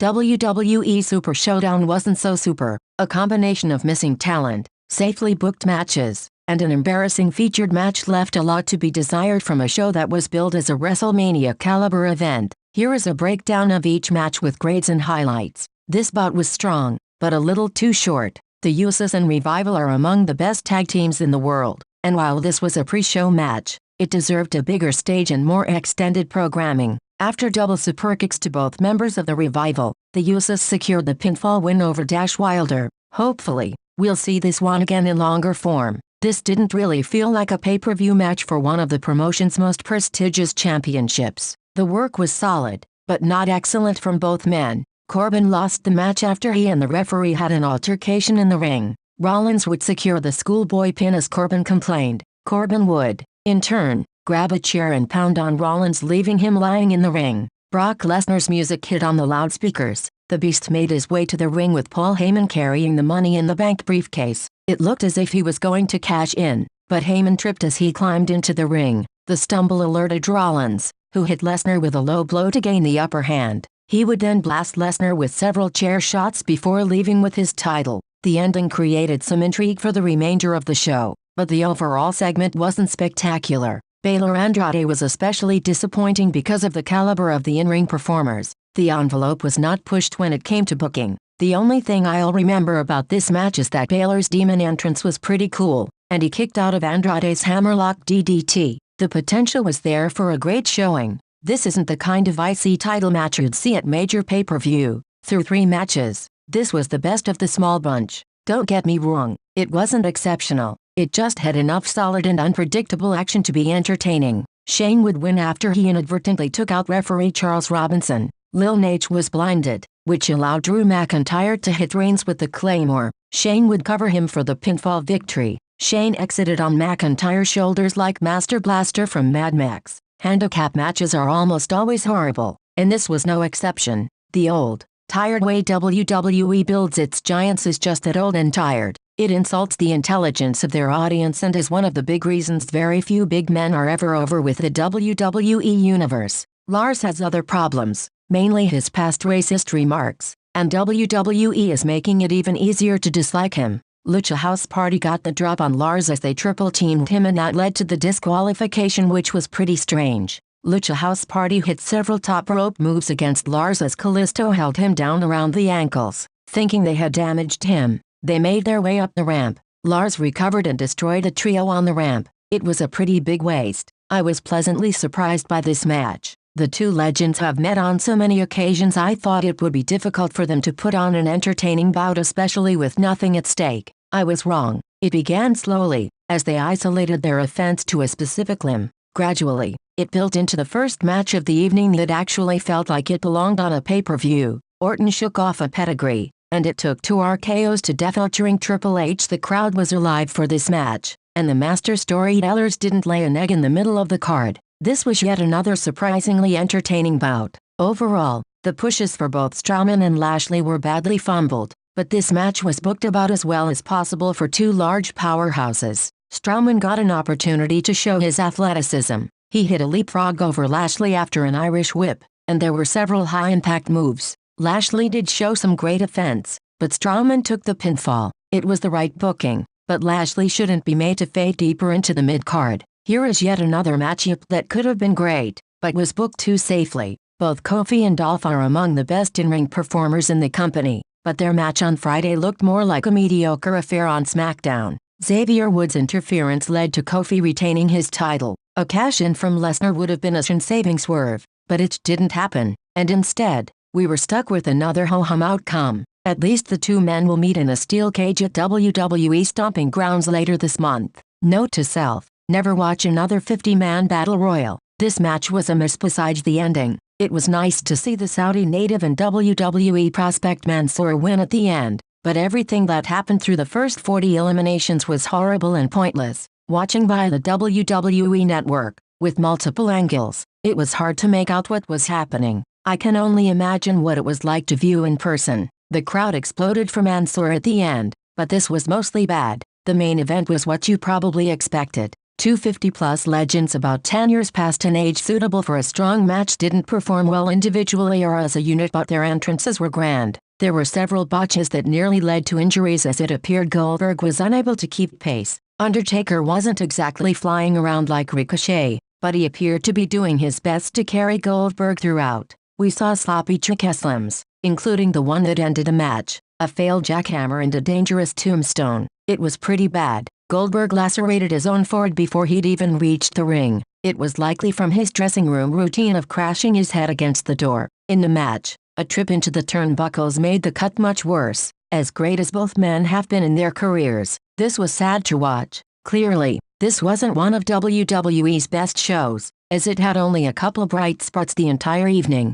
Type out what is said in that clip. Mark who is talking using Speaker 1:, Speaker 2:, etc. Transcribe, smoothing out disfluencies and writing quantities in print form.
Speaker 1: WWE Super Showdown wasn't so super. A combination of missing talent, safely booked matches, and an embarrassing featured match left a lot to be desired from a show that was billed as a WrestleMania-caliber event. Here is a breakdown of each match with grades and highlights. This bout was strong, but a little too short. The Usos and Revival are among the best tag teams in the world, and while this was a pre-show match, it deserved a bigger stage and more extended programming. After double superkicks to both members of the Revival, the Usos secured the pinfall win over Dash Wilder. Hopefully, we'll see this one again in longer form. This didn't really feel like a pay-per-view match for one of the promotion's most prestigious championships. The work was solid, but not excellent from both men. Corbin lost the match after he and the referee had an altercation in the ring. Rollins would secure the schoolboy pin as Corbin complained. Corbin would, in turn, grab a chair and pound on Rollins, leaving him lying in the ring. Brock Lesnar's music hit on the loudspeakers. The Beast made his way to the ring with Paul Heyman carrying the Money in the Bank briefcase. It looked as if he was going to cash in, but Heyman tripped as he climbed into the ring. The stumble alerted Rollins, who hit Lesnar with a low blow to gain the upper hand. He would then blast Lesnar with several chair shots before leaving with his title. The ending created some intrigue for the remainder of the show, but the overall segment wasn't spectacular. Baylor Andrade was especially disappointing because of the caliber of the in-ring performers. The envelope was not pushed when it came to booking. The only thing I'll remember about this match is that Baylor's demon entrance was pretty cool, and he kicked out of Andrade's hammerlock DDT. The potential was there for a great showing. This isn't the kind of IC title match you'd see at major pay-per-view. Through 3 matches, this was the best of the small bunch. Don't get me wrong, it wasn't exceptional. It just had enough solid and unpredictable action to be entertaining. Shane would win after he inadvertently took out referee Charles Robinson. Lil Nate was blinded, which allowed Drew McIntyre to hit Reigns with the Claymore. Shane would cover him for the pinfall victory. Shane exited on McIntyre's shoulders like Master Blaster from Mad Max. Handicap matches are almost always horrible, and this was no exception. The old, tired way WWE builds its giants is just that, old and tired. It insults the intelligence of their audience and is one of the big reasons very few big men are ever over with the WWE universe. Lars has other problems, mainly his past racist remarks, and WWE is making it even easier to dislike him. Lucha House Party got the drop on Lars as they triple-teamed him, and that led to the disqualification, which was pretty strange. Lucha House Party hit several top rope moves against Lars as Kalisto held him down around the ankles. Thinking they had damaged him, they made their way up the ramp. Lars recovered and destroyed a trio on the ramp. It was a pretty big waste. I was pleasantly surprised by this match. The two legends have met on so many occasions I thought it would be difficult for them to put on an entertaining bout, especially with nothing at stake. I was wrong. It began slowly, as they isolated their offense to a specific limb. Gradually, it built into the first match of the evening that actually felt like it belonged on a pay-per-view. Orton shook off a pedigree, and it took 2 RKOs to death featuring Triple H. The crowd was alive for this match, and the master storytellers didn't lay an egg in the middle of the card. This was yet another surprisingly entertaining bout. Overall, the pushes for both Strowman and Lashley were badly fumbled, but this match was booked about as well as possible for 2 large powerhouses. Strowman got an opportunity to show his athleticism. He hit a leapfrog over Lashley after an Irish whip, and there were several high-impact moves. Lashley did show some great offense, but Strowman took the pinfall. It was the right booking, but Lashley shouldn't be made to fade deeper into the mid-card. Here is yet another matchup that could have been great, but was booked too safely. Both Kofi and Dolph are among the best in-ring performers in the company, but their match on Friday looked more like a mediocre affair on SmackDown. Xavier Woods' interference led to Kofi retaining his title. A cash-in from Lesnar would have been a saving swerve, but it didn't happen, and instead, we were stuck with another ho-hum outcome. At least the 2 men will meet in a steel cage at WWE Stomping Grounds later this month. Note to self: never watch another 50-man battle royal. This match was a miss besides the ending. It was nice to see the Saudi native and WWE prospect Mansoor win at the end, but everything that happened through the first 40 eliminations was horrible and pointless. Watching via the WWE Network, with multiple angles, it was hard to make out what was happening. I can only imagine what it was like to view in person. The crowd exploded for Mansoor at the end, but this was mostly bad. The main event was what you probably expected. Two 50-plus legends about 10 years past an age suitable for a strong match didn't perform well individually or as a unit, but their entrances were grand. There were several botches that nearly led to injuries as it appeared Goldberg was unable to keep pace. Undertaker wasn't exactly flying around like Ricochet, but he appeared to be doing his best to carry Goldberg throughout. We saw sloppy trick slams, including the one that ended the match, a failed jackhammer and a dangerous tombstone. It was pretty bad. Goldberg lacerated his own forehead before he'd even reached the ring. It was likely from his dressing room routine of crashing his head against the door. In the match, a trip into the turnbuckles made the cut much worse. As great as both men have been in their careers, this was sad to watch. Clearly, this wasn't one of WWE's best shows, as it had only a couple bright spots the entire evening.